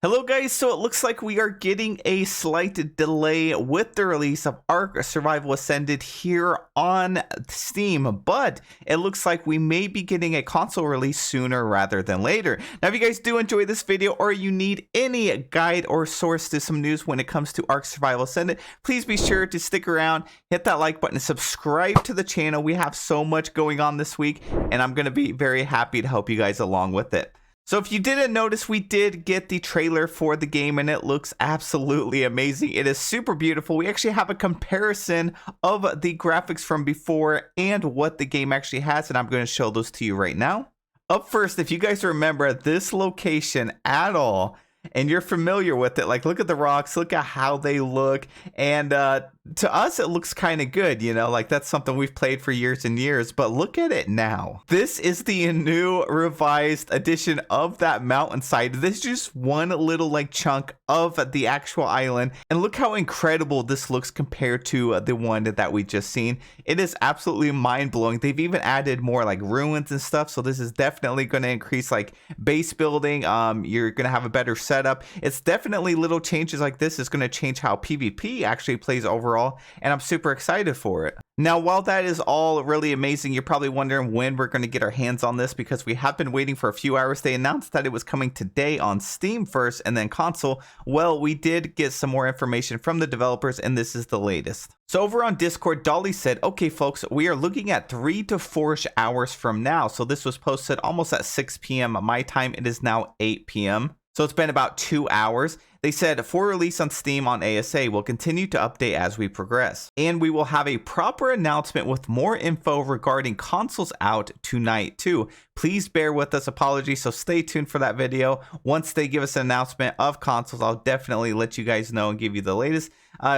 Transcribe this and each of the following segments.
Hello guys, so it looks like we are getting a slight delay with the release of ARK Survival Ascended here on Steam, but it looks like we may be getting a console release sooner rather than later. Now if you guys do enjoy this video or you need any guide or source to some news when it comes to ARK Survival Ascended, please be sure to stick around, hit that like button, and subscribe to the channel. We have so much going on this week and I'm going to be very happy to help you guys along with it. So if you didn't notice, we did get the trailer for the game and it looks absolutely amazing. It is super beautiful. We actually have a comparison of the graphics from before and what the game actually has, and I'm going to show those to you right now. Up first, if you guys remember this location at all, and you're familiar with it, like look at the rocks, look at how they look, and to us it looks kind of good, you know, like that's something we've played for years and years, but look at it now. This is the new revised edition of that mountainside. This is just one little like chunk of the actual island, and look how incredible this looks compared to the one that we just seen. It is absolutely mind-blowing. They've even added more like ruins and stuff, so this is definitely going to increase like base building. You're going to have a better setup. It's definitely little changes like this is going to change how PvP actually plays overall, and I'm super excited for it. Now, while that is all really amazing, you're probably wondering when we're going to get our hands on this, because we have been waiting for a few hours. They announced that it was coming today on Steam first and then console. Well, we did get some more information from the developers, and this is the latest. So over on Discord, Dolly said, okay folks, we are looking at 3 to 4 hours from now. So this was posted almost at 6 p.m. my time. It is now 8 p.m. So it's been about 2 hours. They said for release on Steam on ASA, we'll continue to update as we progress. And we will have a proper announcement with more info regarding consoles out tonight too. Please bear with us, apologies, so stay tuned for that video. Once they give us an announcement of consoles, I'll definitely let you guys know and give you the latest.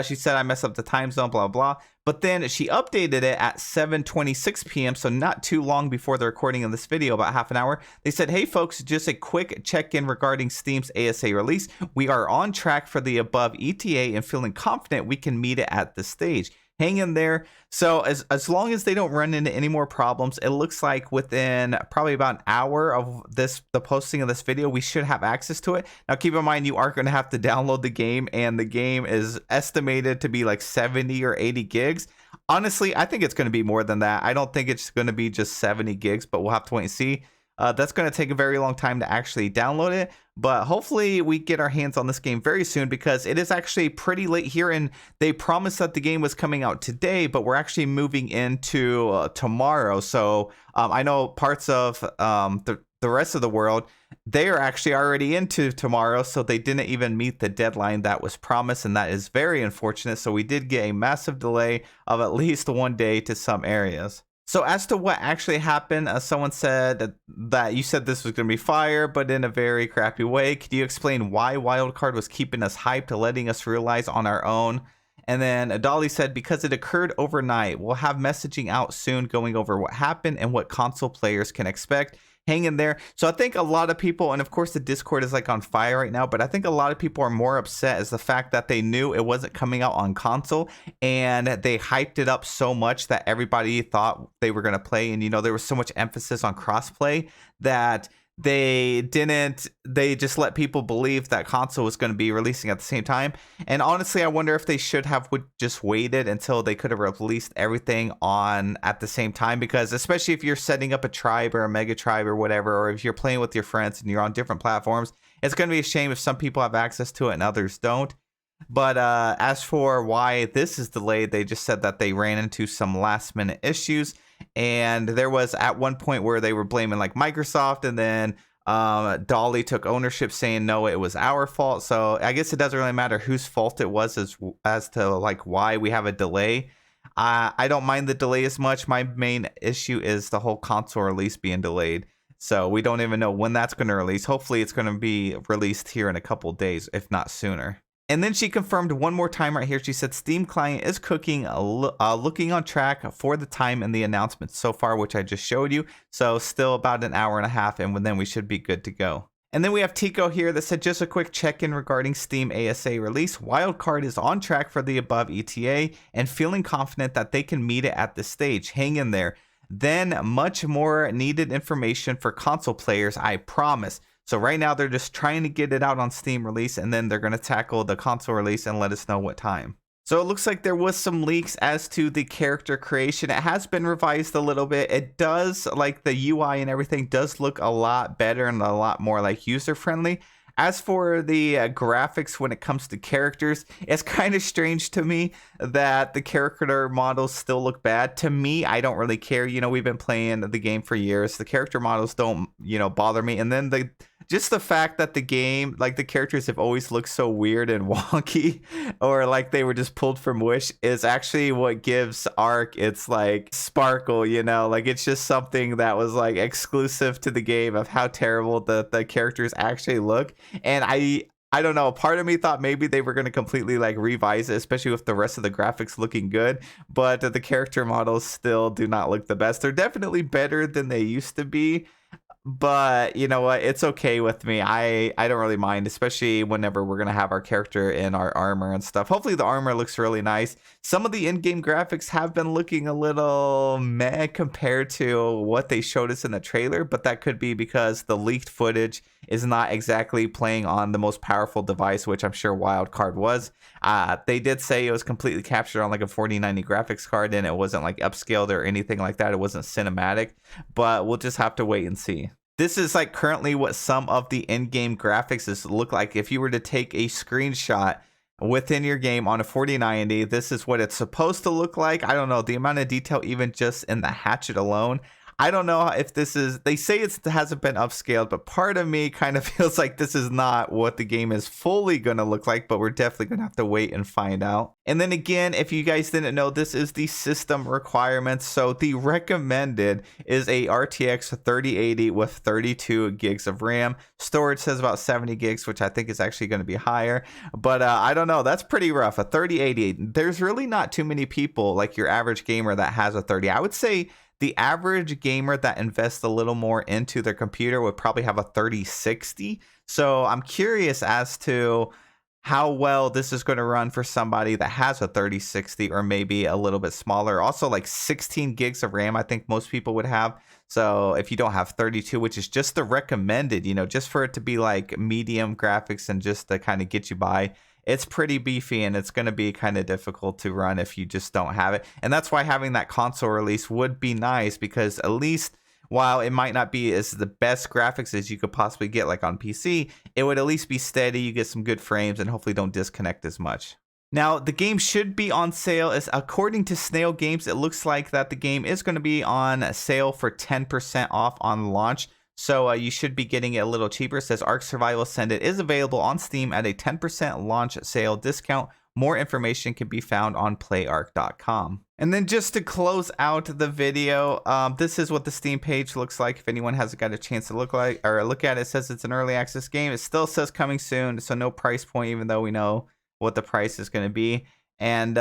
She said I messed up the time zone, blah, blah. But then she updated it at 7:26 p.m. So not too long before the recording of this video, about half an hour. They said, hey folks, just a quick check-in regarding Steam's ASA release. We are on track for the above ETA and feeling confident we can meet it at this stage. Hang in there. So as long as they don't run into any more problems, it looks like within probably about an hour of the posting of this video, we should have access to it. Now keep in mind, you are going to have to download the game, and the game is estimated to be like 70 or 80 gigs. Honestly, I think it's going to be more than that. I don't think it's going to be just 70 gigs, but we'll have to wait and see. That's going to take a very long time to actually download it, but hopefully we get our hands on this game very soon, because it is actually pretty late here, and they promised that the game was coming out today, but we're actually moving into tomorrow. So I know parts of the rest of the world, they are actually already into tomorrow, so they didn't even meet the deadline that was promised, and that is very unfortunate. So we did get a massive delay of at least 1 day to some areas. So as to what actually happened, someone said that you said this was going to be fire, but in a very crappy way. Could you explain why Wildcard was keeping us hyped, letting us realize on our own? And then Dolly said, because it occurred overnight, we'll have messaging out soon going over what happened and what console players can expect. Hang in there. So I think a lot of people, and of course the Discord is like on fire right now, but I think a lot of people are more upset as the fact that they knew it wasn't coming out on console, and they hyped it up so much that everybody thought they were going to play. And you know, there was so much emphasis on crossplay that they just let people believe that console was going to be releasing at the same time. And honestly, I wonder if they should have just waited until they could have released everything on at the same time, because especially if you're setting up a tribe or a mega tribe or whatever, or if you're playing with your friends and you're on different platforms, it's going to be a shame if some people have access to it and others don't. But as for why this is delayed, they just said that they ran into some last minute issues. And there was at one point where they were blaming like Microsoft, and then Dolly took ownership saying, no, it was our fault. So I guess it doesn't really matter whose fault it was as to like why we have a delay. I don't mind the delay as much. My main issue is the whole console release being delayed. So we don't even know when that's going to release. Hopefully it's going to be released here in a couple days, if not sooner. And then she confirmed one more time right here. She said Steam client is cooking, looking on track for the time and the announcement so far, which I just showed you. So still about an hour and a half, and then we should be good to go. And then we have Tico here that said, just a quick check-in regarding Steam ASA release. Wildcard is on track for the above ETA and feeling confident that they can meet it at this stage. Hang in there. Then much more needed information for console players, I promise. So right now they're just trying to get it out on Steam release, and then they're going to tackle the console release and let us know what time. So it looks like there was some leaks as to the character creation. It has been revised a little bit. It does, like the UI and everything does look a lot better and a lot more like user friendly. As for the graphics when it comes to characters, it's kind of strange to me that the character models still look bad. To me, I don't really care. You know, we've been playing the game for years. The character models don't, you know, bother me. And then just the fact that the game, like the characters have always looked so weird and wonky, or like they were just pulled from Wish, is actually what gives ARK its like sparkle, you know, like it's just something that was like exclusive to the game of how terrible the characters actually look. And I don't know, part of me thought maybe they were going to completely like revise it, especially with the rest of the graphics looking good, but the character models still do not look the best. They're definitely better than they used to be. But you know what? It's okay with me. I don't really mind, especially whenever we're going to have our character in our armor and stuff. Hopefully the armor looks really nice. Some of the in-game graphics have been looking a little meh compared to what they showed us in the trailer, but that could be because the leaked footage is not exactly playing on the most powerful device, which I'm sure Wildcard was. They did say it was completely captured on like a 4090 graphics card, and it wasn't like upscaled or anything like that. It wasn't cinematic, but we'll just have to wait and see. This is like currently what some of the in-game graphics look like. If you were to take a screenshot within your game on a 4090, this is what it's supposed to look like. I don't know, the amount of detail even just in the hatchet alone, I don't know if this is, they say it hasn't been upscaled, but part of me kind of feels like this is not what the game is fully going to look like, but we're definitely going to have to wait and find out. And then again, if you guys didn't know, this is the system requirements. So the recommended is a RTX 3080 with 32 gigs of RAM. Storage says about 70 gigs, which I think is actually going to be higher. But I don't know, that's pretty rough. A 3080, there's really not too many people like your average gamer that has a 30. I would say the average gamer that invests a little more into their computer would probably have a 3060. So I'm curious as to how well this is going to run for somebody that has a 3060 or maybe a little bit smaller. Also, like 16 gigs of RAM, I think most people would have. So if you don't have 32, which is just the recommended, you know, just for it to be like medium graphics and just to kind of get you by, it's pretty beefy, and it's going to be kind of difficult to run if you just don't have it. And that's why having that console release would be nice, because at least while it might not be as the best graphics as you could possibly get like on PC, it would at least be steady. You get some good frames and hopefully don't disconnect as much. Now, the game should be on sale. As according to Snail Games, it looks like that the game is going to be on sale for 10% off on launch. So you should be getting it a little cheaper. It says ARK Survival Ascended is available on Steam at a 10% launch sale discount. More information can be found on playark.com. And then just to close out the video, this is what the Steam page looks like. If anyone hasn't got a chance to look at it, it says it's an early access game. It still says coming soon, so no price point, even though we know what the price is going to be. And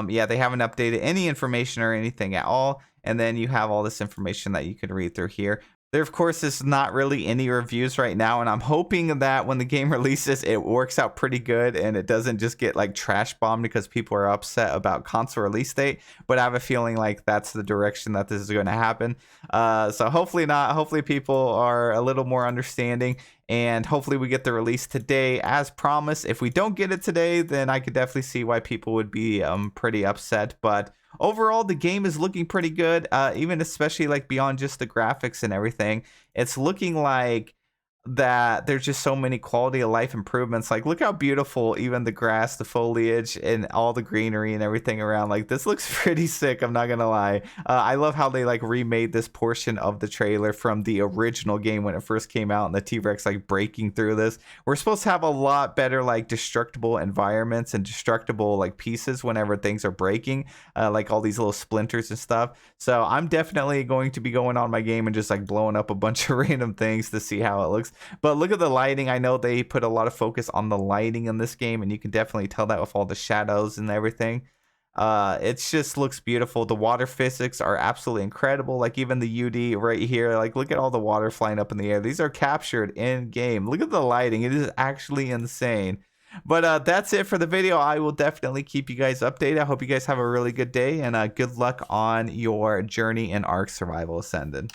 yeah, they haven't updated any information or anything at all. And then you have all this information that you can read through here. There, of course, is not really any reviews right now, and I'm hoping that when the game releases, it works out pretty good and it doesn't just get like trash bombed because people are upset about console release date. But I have a feeling like that's the direction that this is going to happen. So hopefully not. Hopefully people are a little more understanding, and hopefully we get the release today as promised. If we don't get it today, then I could definitely see why people would be pretty upset. But overall, the game is looking pretty good, even especially like beyond just the graphics and everything. It's looking like that there's just so many quality of life improvements. Like, look how beautiful even the grass, the foliage, and all the greenery and everything around. Like, this looks pretty sick, I'm not gonna lie. I love how they like remade this portion of the trailer from the original game when it first came out, and the T-Rex like breaking through this. We're supposed to have a lot better like destructible environments and destructible like pieces whenever things are breaking, like all these little splinters and stuff. So I'm definitely going to be going on my game and just like blowing up a bunch of random things to see how it looks. But look at the lighting. I know they put a lot of focus on the lighting in this game, and you can definitely tell that with all the shadows and everything. It just looks beautiful. The water physics are absolutely incredible. Like even the UD right here, like look at all the water flying up in the air. These are captured in game. Look at the lighting. It is actually insane. But that's it for the video. I will definitely keep you guys updated. I hope you guys have a really good day, and good luck on your journey in ARK Survival Ascended.